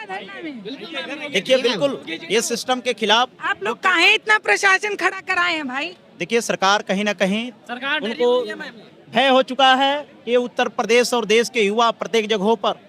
धरना में? देखिए बिल्कुल ये सिस्टम के खिलाफ आप लोग काहे इतना प्रशासन खड़ा कराए हैं भाई? देखिए सरकार कहीं ना कहीं सरकार डरी उनको हुई है मैम। भय हो चुका है कि उत्तर प्रदेश और देश के युवा प्रत्येक जगहों पर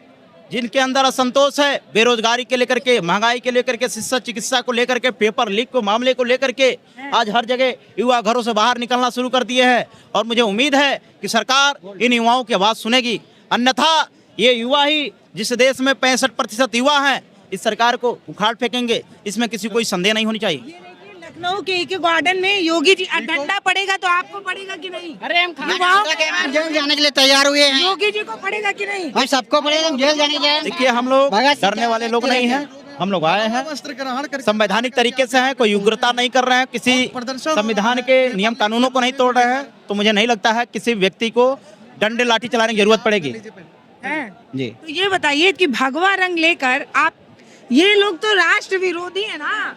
जिनके अंदर असंतोष है बेरोजगारी के लेकर के, महंगाई के लेकर के, शिक्षा चिकित्सा को लेकर के, पेपर लीक को मामले को लेकर के आज हर जगह युवा घरों से बाहर निकलना शुरू कर दिए हैं। और मुझे उम्मीद है कि सरकार इन युवाओं की आवाज़ सुनेगी, अन्यथा ये युवा ही जिस देश में 65% युवा हैं इस सरकार को उखाड़ फेंकेंगे, इसमें किसी कोई संदेह नहीं होनी चाहिए। ये देखिए लखनऊ के एक गार्डन में योगी जी डंडा पड़ेगा तो आपको पड़ेगा कि नहीं? अरे हम खा युवाओं हम जेल जाने के लिए तैयार हुए हैं। योगी जी को पड़ेगा कि नहीं? हम सबको पड़ेगा, हम जेल जाने के लिए। देखिए हम लोग भगत सिंह डरने वाले लोग नहीं हैं, हम लोग आए हैं संवैधानिक तरीके से हैं, कोई उग्रता नहीं कर रहे हैं, किसी संविधान के नियम कानूनों को नहीं तोड़ रहे हैं। तो मुझे नहीं लगता है किसी व्यक्ति को डंडे लाठी चलाने की जरूरत पड़ेगी हैं? जी। तो ये बताइए कि भगवा रंग लेकर आप, ये लोग तो राष्ट्र विरोधी है ना,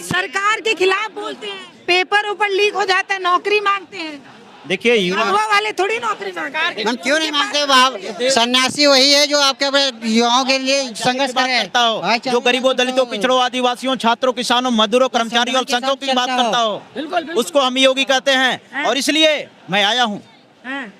सरकार के खिलाफ बोलते हैं, पेपर ऊपर लीक हो जाता है, नौकरी मांगते हैं। देखिए युवा भगवा वाले थोड़ी नौकरी मांगते हैं। हम क्यों नहीं मांगते? बाप सन्यासी वही है जो आपके युवाओं के लिए संघर्ष बात करे, करता हो, जो गरीबों, दलितों, पिछड़ों, आदिवासियों, छात्रों, किसानों, मजदूरों, कर्मचारियों, अल्पसंख्यकों की बात करता हो, उसको हम योगी कहते हैं। और इसलिए मैं आया हूँ। हैं?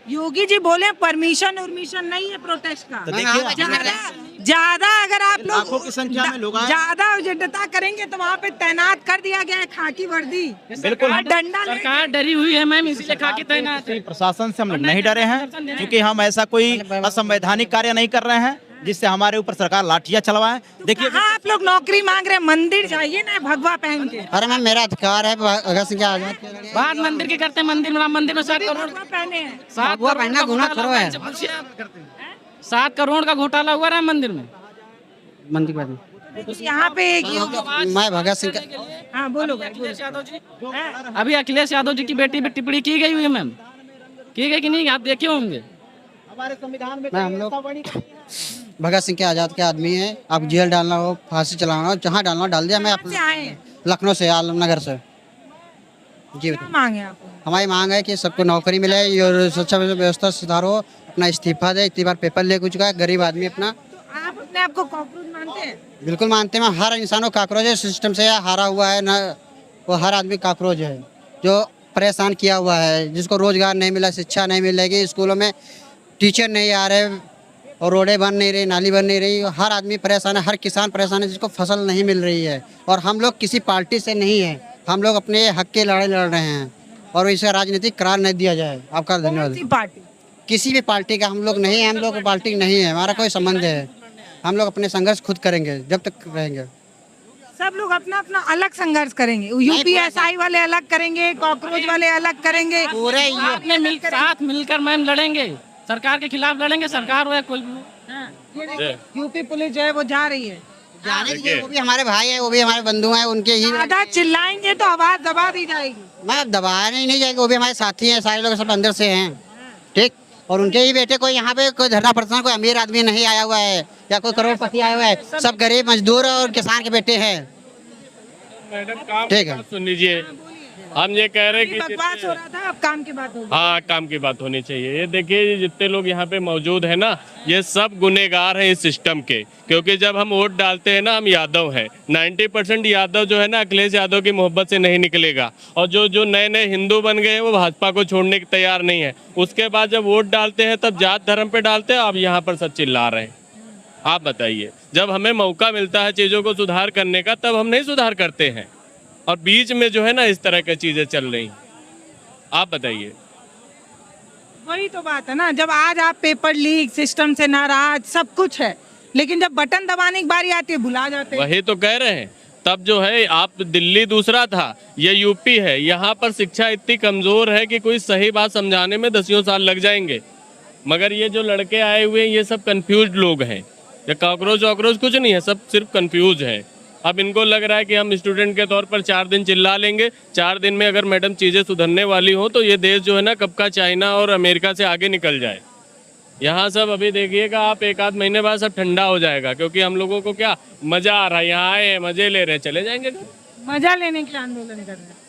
योगी जी बोले परमिशन उर्मिशन नहीं है प्रोटेस्ट का। तो देखिए ज्यादा अगर आप लोग लाखों की संख्या में लोग आए। ज्यादा उजड़ता करेंगे तो वहाँ पे तैनात कर दिया गया है खाकी वर्दी, बिल्कुल डंडा लेके। सरकार डरी हुई है मैम, इसीलिए खा के तैनात है। प्रशासन से हम लोग नहीं डरे हैं, क्योंकि हम ऐसा कोई असंवैधानिक कार्य नहीं कर रहे हैं जिससे हमारे ऊपर सरकार लाठियां चलवाए। देखिए कहाँ आप लोग नौकरी मांग रहे हैं? मंदिर जाइए ना भगवा पहन के। अरे मैम मेरा अधिकार है भगत सिंह आजाद के लिए। बात मंदिर की करते हैं, मंदिर में राम मंदिर में 7 करोड़ भगवा पहने हैं। 7 भगवा करोड़ पहनना का गुनाह घोटाला थोड़ा हुआ है। इनसे पूछिए आप। 7 करोड़ का घोटाला हुआ राम मंदिर में। मंदिर में यहाँ पे एक योगी- मैं भगत सिंह हाँ बोलो भाई, अखिलेश यादव जी, हैं? अभी अखिलेश यादव जी की बेटी पे टिप्पणी की गई हुई है मैम, की गई कि नहीं? आप देखे होंगे। हमारे संविधान में हम लोग भगत सिंह के आजाद के आदमी हैं। आप जेल डालना हो, फांसी चलाना हो, जहाँ डालना हो डाल दिया। मैं कहाँ से आए हैं? लखनऊ से, आलमनगर से। जी क्या मांगे आपको? हमारी मांग है कि सबको नौकरी मिले और शिक्षा व्यवस्था सुधार हो, अपना इस्तीफा दे। इतनी बार पेपर ले चुका है गरीब आदमी अपना। तो आप अपने आप को कॉकरोच मानते हैं? बिल्कुल मानते हैं, हर इंसान को काकरोच है। सिस्टम से हारा हुआ है ना, वो हर आदमी काकरोच है जो परेशान किया हुआ है, जिसको रोजगार नहीं मिला, शिक्षा नहीं मिलेगी, स्कूलों में टीचर नहीं आ रहे और रोडें बन नहीं रही, नाली बन नहीं रही। हर आदमी परेशान है, हर किसान परेशान है जिसको फसल नहीं मिल रही है। और हम लोग किसी पार्टी से नहीं है, हम लोग अपने हक की लड़ाई लड़ रहे हैं और इसका राजनीतिक करार नहीं दिया जाए। आपका धन्यवाद। कौन सी पार्टी? किसी भी पार्टी का हम लोग नहीं है, हम लोग पार्टी नहीं है, हमारा कोई संबंध है। हम लोग अपने संघर्ष खुद करेंगे जब तक रहेंगे। सब लोग अपना अपना अलग संघर्ष करेंगे। यूपीएसआई वाले अलग करेंगे, कॉकरोच वाले अलग करेंगे। पूरे साथ मिलकर मैम लड़ेंगे, सरकार के खिलाफ लड़ेंगे, सरकार हो या कोई भी हो। हाँ, ये देखिए, यूपी पुलिस जो है वो जा रही है। जाने दीजिए, वो भी हमारे भाई है, वो भी हमारे बंधु हैं, उनके ही। ज्यादा चिल्लाएंगे तो आवाज दबा दी जाएगी। मैं दबाया नहीं जाएगी, वो भी हमारे साथी हैं, सारे लोग सब अंदर से हैं, ठीक। और उनके ही बेटे कोई यहाँ पे कोई धरना प्रदर्शन कोई अमीर आदमी नहीं आया हुआ है या कोई करोड़पति आया हुआ है, सब गरीब मजदूर और किसान के बेटे हैं। मैडम ठीक है। सुन लीजिए, हम ये कह रहे हैं कि बकवास हो रहा था, अब काम की बात होगी। हाँ, काम की बात होनी चाहिए। ये देखिए जितने लोग यहाँ पे मौजूद हैं ना, ये सब गुनेगार हैं इस सिस्टम के, क्योंकि जब हम वोट डालते हैं ना, हम यादव हैं। 90% यादव जो है ना, अखिलेश यादव की मोहब्बत से नहीं निकलेगा। और जो नए नए हिंदू बन गए हैं वो भाजपा को छोड़ने के तैयार नहीं है। उसके बाद जब वोट डालते हैं तब जात धर्म पे डालते हैं। अब यहाँ पर सब चिल्ला रहे हैं। आप बताइए, जब हमें मौका मिलता है चीज़ों को सुधार करने का तब हम नहीं सुधार करते हैं, और बीच में जो है ना इस तरह की चीज़ें चल रही। आप बताइए। वही तो बात है ना, जब आज आप पेपर लीक, सिस्टम से नाराज, सब कुछ है, लेकिन जब बटन दबाने की बारी आती है भुला जाते हैं। वही तो कह रहे हैं। तब जो है, आप दिल्ली दूसरा था, ये यूपी है। यहाँ पर शिक्षा इतनी कमज़ोर है कि कोई सही बात समझाने में 10 साल लग जाएंगे। मगर ये जो लड़के आए हुए हैं ये सब कंफ्यूज लोग हैं। ये कॉकरोच वॉकरोच कुछ नहीं है, सब सिर्फ कंफ्यूज है। अब इनको लग रहा है कि हम स्टूडेंट के तौर पर 4 दिन चिल्ला लेंगे, 4 दिन में अगर मैडम चीज़ें सुधरने वाली हो तो ये देश जो है ना कब का चाइना और अमेरिका से आगे निकल जाए। यहाँ सब अभी देखिएगा आप, 1 आध महीने बाद सब ठंडा हो जाएगा, क्योंकि हम लोगों को क्या मज़ा आ रहा है, यहाँ आए हैं मज़े ले रहे हैं, चले जाएंगे घर। मजा लेने के लिए आंदोलन कर रहे हैं।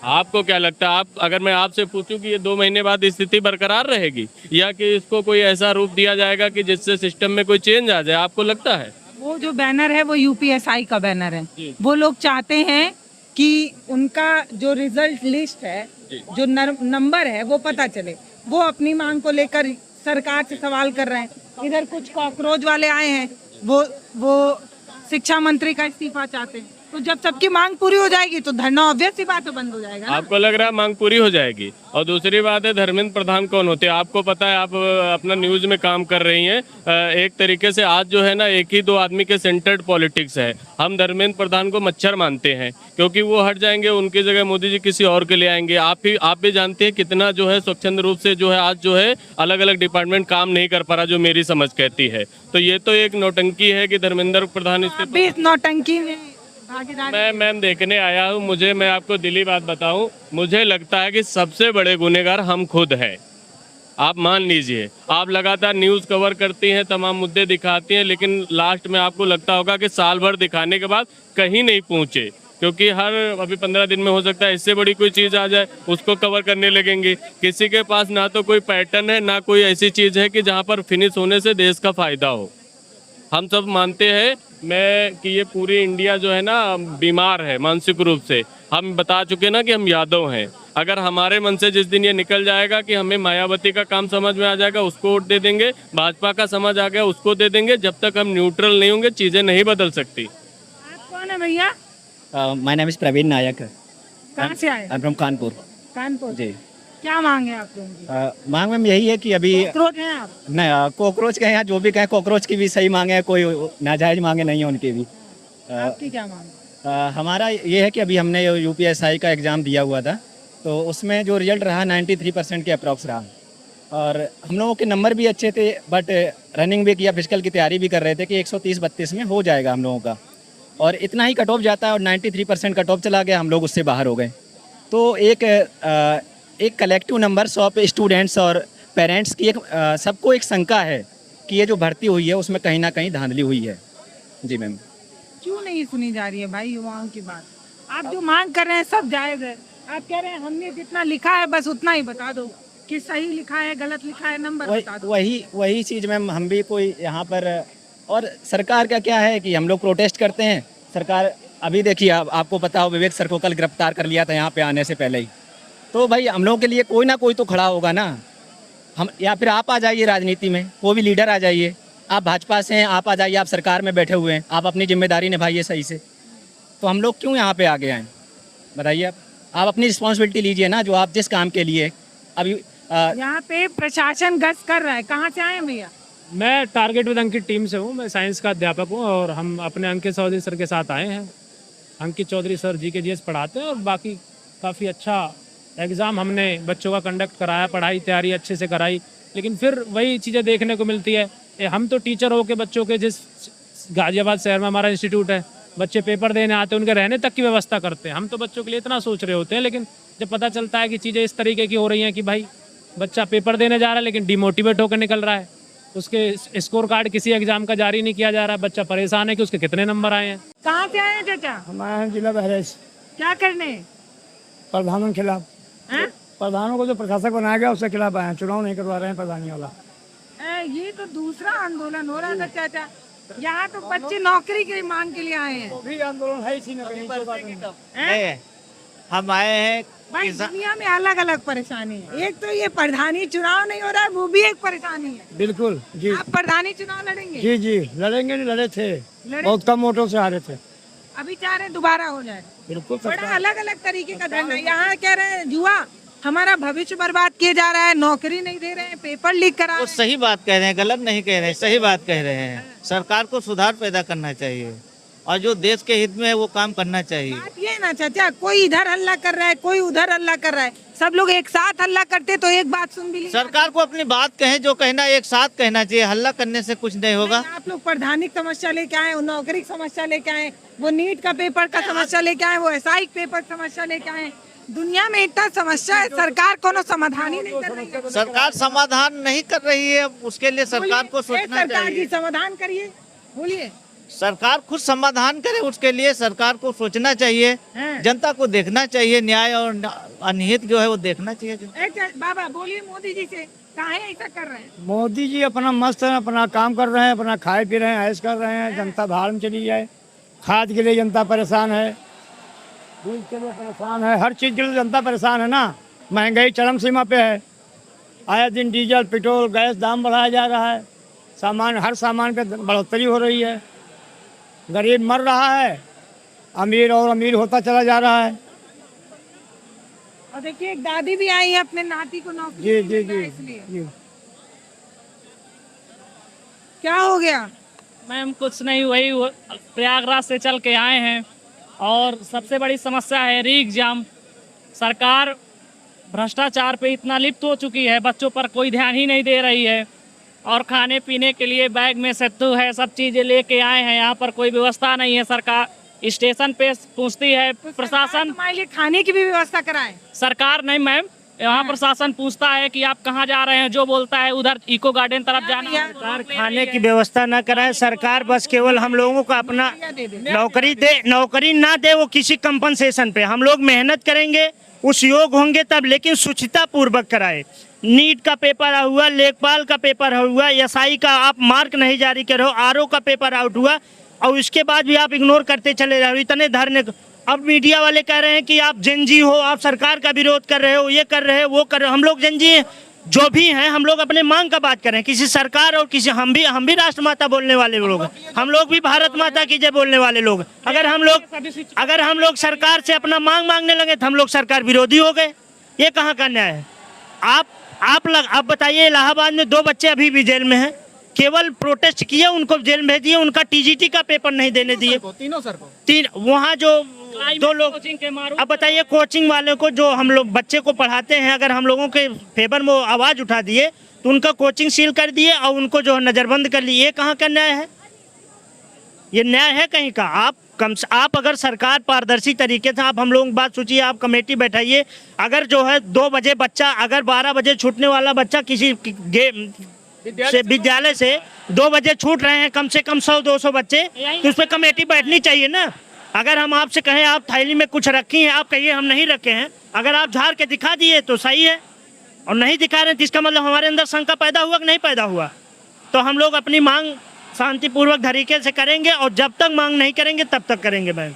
आपको क्या लगता है, आप अगर मैं आपसे पूछूं कि ये 2 महीने बाद स्थिति बरकरार रहेगी या कि इसको कोई ऐसा रूप दिया जाएगा कि जिससे सिस्टम में कोई चेंज आ जाए, आपको लगता है? वो जो बैनर है वो यूपीएसआई का बैनर है। वो लोग चाहते हैं कि उनका जो रिजल्ट लिस्ट है, जो नंबर है वो पता चले। वो अपनी मांग को लेकर सरकार से सवाल कर रहे हैं। इधर कुछ कॉकरोच वाले आए हैं, वो शिक्षा मंत्री का इस्तीफा चाहते हैं। तो जब सबकी मांग पूरी हो जाएगी तो धरना ऑब्वियस सी बात है बंद हो जाएगा ना? आपको लग रहा है मांग पूरी हो जाएगी? और दूसरी बात है, धर्मेंद्र प्रधान कौन होते हैं? आपको पता है, आप अपना न्यूज में काम कर रही हैं। एक तरीके से आज जो है ना, एक ही दो आदमी के सेंटर्ड पॉलिटिक्स है। हम धर्मेंद्र प्रधान को मच्छर मानते हैं, क्योंकि वो हट जाएंगे, उनकी जगह मोदी जी किसी और के ले आएंगे। आप भी जानते हैं कितना जो है स्वच्छंद रूप से जो है आज जो है अलग अलग डिपार्टमेंट काम नहीं कर पा रहा, जो मेरी समझ कहती है। तो ये तो एक नौटंकी है कि धर्मेंद्र प्रधान इससे नौटंकी में भागीदार। मैं मैम देखने आया हूँ। मैं आपको दिली बात बताऊं, मुझे लगता है कि सबसे बड़े गुनहगार हम खुद हैं। आप मान लीजिए, आप लगातार न्यूज़ कवर करती हैं, तमाम मुद्दे दिखाती हैं, लेकिन लास्ट में आपको लगता होगा कि साल भर दिखाने के बाद कहीं नहीं पहुँचे, क्योंकि अभी 15 दिन में हो सकता है इससे बड़ी कोई चीज़ आ जाए, उसको कवर करने लगेंगे। किसी के पास ना तो कोई पैटर्न है, ना कोई ऐसी चीज़ है कि जहाँ पर फिनिश होने से देश का फ़ायदा हो। हम सब मानते हैं कि ये पूरी इंडिया जो है ना बीमार है मानसिक रूप से। हम बता चुके ना कि हम यादव हैं। अगर हमारे मन से जिस दिन ये निकल जाएगा कि हमें मायावती का काम समझ में आ जाएगा, उसको वोट दे देंगे, भाजपा का समझ आ गया उसको दे देंगे। जब तक हम न्यूट्रल नहीं होंगे चीज़ें नहीं बदल सकती। आप कौन है भैया? My name is Praveen Nayak. कहाँ से आए? I am from Kanpur. Kanpur ji. क्या मांग है आप लोगों की? मांग में यही है कि अभी कॉकरोच हैं आप? नहीं, कॉकरोच के यहाँ जो भी कहें, कॉकरोच की भी सही मांगे है, कोई नाजायज मांगे नहीं है उनकी भी। आपकी क्या मांग है? हमारा ये है कि अभी हमने यूपीएसआई का एग्ज़ाम दिया हुआ था, तो उसमें जो रिजल्ट रहा 93% के अप्रॉक्स रहा, और हम लोगों के नंबर भी अच्छे थे, बट रनिंग भी किया, फिजिकल की तैयारी भी कर रहे थे कि 130-32 में हो जाएगा हम लोगों का, और इतना ही कट ऑफ जाता है, और 93% कट ऑफ चला गया, हम लोग उससे बाहर हो गए। तो एक कलेक्टिव नंबर ऑफ स्टूडेंट्स और पेरेंट्स की सबको एक शंका है कि ये जो भर्ती हुई है उसमें कहीं ना कहीं धांधली हुई है। जी मैम। क्यों नहीं सुनी जा रही है भाई युवाओं की बात? आप जो मांग कर रहे हैं सब जायज है। आप कह रहे हैं हमने जितना लिखा है बस उतना ही बता दो कि सही लिखा है गलत लिखा है, नंबर बता दो। वही चीज़ मैम, हम भी कोई यहाँ पर, और सरकार का क्या है कि हम लोग प्रोटेस्ट करते हैं। सरकार अभी देखिए, आपको पता हो, विवेक सर को कल गिरफ्तार कर लिया था यहाँ पे आने से पहले ही। तो भाई हम लोगों के लिए कोई ना कोई तो खड़ा होगा ना। हम, या फिर आप आ जाइए राजनीति में, कोई भी लीडर आ जाइए, आप भाजपा से हैं, आप आ जाइए, आप सरकार में बैठे हुए हैं, आप अपनी जिम्मेदारी निभाइए सही से। तो हम लोग क्यों यहाँ पे आगे आए बताइए? आप अपनी रिस्पॉन्सिबिलिटी लीजिए ना, जो आप जिस काम के लिए अभी यहाँ पे प्रशासन गश्त कर रहा है। कहाँ से आए हैं भैया? मैं टारगेट विद अंकित टीम से हूँ। मैं साइंस का अध्यापक हूँ, और हम अपने अंकित चौधरी सर के साथ आए हैं। अंकित चौधरी सर GK GS पढ़ाते हैं, और बाकी काफ़ी अच्छा एग्ज़ाम हमने बच्चों का कंडक्ट कराया, पढ़ाई तैयारी अच्छे से कराई। लेकिन फिर वही चीज़ें देखने को मिलती है। हम तो टीचर हो के बच्चों के, जिस गाजियाबाद शहर में हमारा इंस्टीट्यूट है, बच्चे पेपर देने आते हैं, उनके रहने तक की व्यवस्था करते हैं। हम तो बच्चों के लिए इतना सोच रहे होते हैं, लेकिन जब पता चलता है कि चीज़ें इस तरीके की हो रही हैं कि भाई बच्चा पेपर देने जा रहा है लेकिन डिमोटिवेट होकर निकल रहा है, उसके स्कोर कार्ड किसी एग्जाम का जारी नहीं किया जा रहा है, बच्चा परेशान है कि उसके कितने नंबर आए हैं। कहाँ से आए हैं चाचा? हमारे जिला बहराइच। क्या करने? प्रधानों के खिलाफ। हैं? प्रधानों को जो प्रशासक बनाया गया उसके खिलाफ आए हैं। चुनाव नहीं करवा रहे हैं प्रधानी वाला। ये तो दूसरा आंदोलन हो रहा था चाचा। यहाँ तो बच्चे नौकरी की मांग के लिए आए हैं। भी आंदोलन है इसी में कहीं। हम आए हैं भाई दुनिया में अलग अलग परेशानी है। एक तो ये प्रधानी चुनाव नहीं हो रहा है, वो भी एक परेशानी है। बिल्कुल जी। आप प्रधानी चुनाव लड़ेंगे? जी जी लड़ेंगे, नहीं लड़े थे, बहुत कम वोटों से हारे थे। अभी चाह रहे हैं दोबारा हो जाए। बिल्कुल। बड़ा अलग अलग तरीके का धरना। यहाँ कह रहे हैं युवा हमारा भविष्य बर्बाद किया जा रहा है, नौकरी नहीं दे रहे हैं, पेपर लीक करा रहे वो हैं। सही बात कह रहे हैं, गलत नहीं कह रहे हैं, सही बात कह रहे हैं। सरकार को सुधार पैदा करना चाहिए, और जो देश के हित में है वो काम करना चाहिए। बात ये ना चाचा, कोई इधर हल्ला कर रहा है, कोई उधर हल्ला कर रहा है, सब लोग एक साथ हल्ला करते तो एक बात सुन भी ली। सरकार को अपनी बात कहे, जो कहना एक साथ कहना चाहिए। हल्ला करने से कुछ नहीं होगा। आप लोग प्रधानिक समस्या लेके आए, नौकरी की समस्या लेके आए, वो नीट का पेपर का समस्या लेके आए, वो SI पेपर समस्या लेके आए। दुनिया में इतना समस्या है, सरकार कोनो समाधान ही नहीं कर रही है। सरकार समाधान नहीं कर रही है, उसके लिए सरकार को सोचना सरकार चाहिए। जी समाधान करिए, बोलिए। सरकार खुद समाधान करे, उसके लिए सरकार को सोचना चाहिए, हाँ। जनता को देखना चाहिए, न्याय और अनिहित जो है वो देखना चाहिए। बाबा बोलिए मोदी जी से काहे ऐसा कर रहे हैं? मोदी जी अपना मस्त है, अपना काम कर रहे हैं, अपना खाए पी रहे हैं, ऐश कर रहे हैं। जनता भाड़ में चली जाए। खाद के लिए जनता परेशान है, दूध के लिए परेशान है, हर चीज़ के लिए जनता परेशान है ना। महंगाई चरम सीमा पे है। आया दिन डीजल पेट्रोल गैस दाम बढ़ाया जा रहा है। हर सामान पे बढ़ोतरी हो रही है। गरीब मर रहा है, अमीर और अमीर होता चला जा रहा है। और देखिए एक दादी भी आई है अपने नाती को नौकरी जी जी देना जी इसलिए। जी। क्या हो गया? मैम कुछ नहीं, वही प्रयागराज से चल के आए हैं और सबसे बड़ी समस्या है री एग्जाम। सरकार भ्रष्टाचार पे इतना लिप्त हो चुकी है, बच्चों पर कोई ध्यान ही नहीं दे रही है। और खाने पीने के लिए बैग में सत्तू है, सब चीज़ें लेके आए हैं, यहाँ पर कोई व्यवस्था नहीं है। सरकार स्टेशन पे पूछती है, प्रशासन हमारे लिए खाने की भी व्यवस्था कराए। सरकार नहीं मैम, यहाँ प्रशासन पूछता है कि आप कहाँ जा रहे हैं, जो बोलता है उधर इको गार्डन तरफ जाना है। सरकार खाने की व्यवस्था ना कराए। सरकार बस केवल हम लोगों को अपना नौकरी ना दे, वो किसी कंपनसेशन पे हम लोग मेहनत करेंगे, उस योग होंगे तब, लेकिन शुचिता पूर्वक कराए। नीट का पेपर हुआ, लेखपाल का पेपर हुआ, एसआई का आप मार्क नहीं जारी करो, आरओ का पेपर आउट हुआ और उसके बाद भी आप इग्नोर करते चले जा रहे हो। इतने धरने, अब मीडिया वाले कह रहे हैं कि आप जनजी हो, आप सरकार का विरोध कर रहे हो, ये कर रहे हो, वो कर रहे हो। हम लोग जनजी हैं, जो भी हैं, हम लोग अपने मांग का बात कर रहे हैं। किसी सरकार और किसी हम भी राष्ट्रमाता बोलने वाले लोग हैं, हम लोग भी भारत माता की जय बोलने वाले लोग हैं। अगर हम लोग सरकार से अपना मांग मांगने लगे तो हम लोग सरकार विरोधी हो गए। ये कहाँ का न्याय है? आप बताइए, इलाहाबाद में 2 बच्चे अभी भी जेल में हैं, केवल प्रोटेस्ट किए, उनको जेल भेज दिए, उनका टीजीटी का पेपर नहीं देने दिए। तीन वहाँ जो 2 लोग, अब बताइए कोचिंग वाले को, जो हम लोग बच्चे को पढ़ाते हैं, अगर हम लोगों के फेवर में आवाज़ उठा दिए तो उनका कोचिंग सील कर दिए और उनको जो नज़रबंद कर लिए। ये कहाँ का न्याय है? ये न्याय है कहीं का? आप अगर सरकार पारदर्शी तरीके से, आप हम लोगों की बात सोचिए, आप कमेटी बैठाइए। अगर जो है 2 बजे बच्चा, अगर 12 बजे छूटने वाला बच्चा किसी विद्यालय से 2 बजे छूट रहे हैं, कम से कम 100-200 बच्चे, तो उस पर कमेटी बैठनी चाहिए ना। अगर हम आपसे कहें आप थैली में कुछ रखी हैं, आप कहिए हम नहीं रखे हैं, अगर आप झाड़ के दिखा दिए तो सही है, और नहीं दिखा रहे हैं तो इसका मतलब हमारे अंदर शंका पैदा हुआ कि नहीं पैदा हुआ। तो हम लोग अपनी मांग शांतिपूर्वक तरीके से करेंगे और जब तक मांग नहीं करेंगे तब तक करेंगे। मैम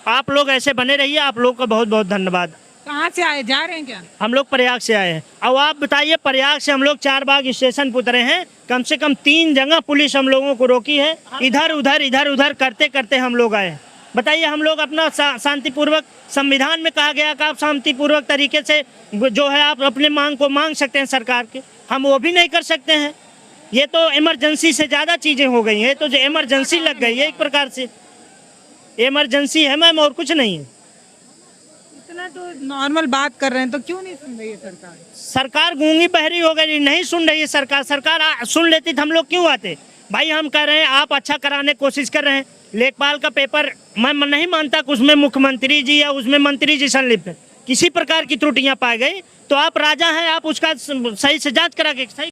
आप लोग ऐसे बने रहिए, आप लोग का बहुत बहुत धन्यवाद। कहाँ से आए, जा रहे हैं क्या? हम लोग प्रयाग से आए हैं। अब आप बताइए, प्रयाग से हम लोग 4 बाग स्टेशन पर उतरे हैं, कम से कम 3 जगह पुलिस हम लोगों को रोकी है, इधर उधर करते करते हम लोग आए। बताइए, हम लोग अपना शांतिपूर्वक, संविधान में कहा गया कि आप शांतिपूर्वक तरीके से जो है आप अपने मांग को मांग सकते हैं सरकार के, हम वो भी नहीं कर सकते हैं। ये तो इमरजेंसी से ज़्यादा चीज़ें हो गई हैं, तो जो इमरजेंसी लग गई है, एक प्रकार से इमरजेंसी है मैम, और कुछ नहीं है। इतना तो नॉर्मल बात कर रहे हैं तो क्यों नहीं सुन रही है सरकार? सरकार गूंगी बहरी हो गई, नहीं सुन रही है सरकार। सरकार सुन लेती तो हम लोग क्यों आते? भाई हम कह रहे हैं, आप अच्छा कराने की कोशिश कर रहे हैं। लेखपाल का पेपर मैं नहीं मानता कि उसमें मुख्यमंत्री जी या उसमें मंत्री जी संलिप्त, किसी प्रकार की त्रुटियां पाई गई तो आप राजा हैं, आप उसका सही से जांच करा के सही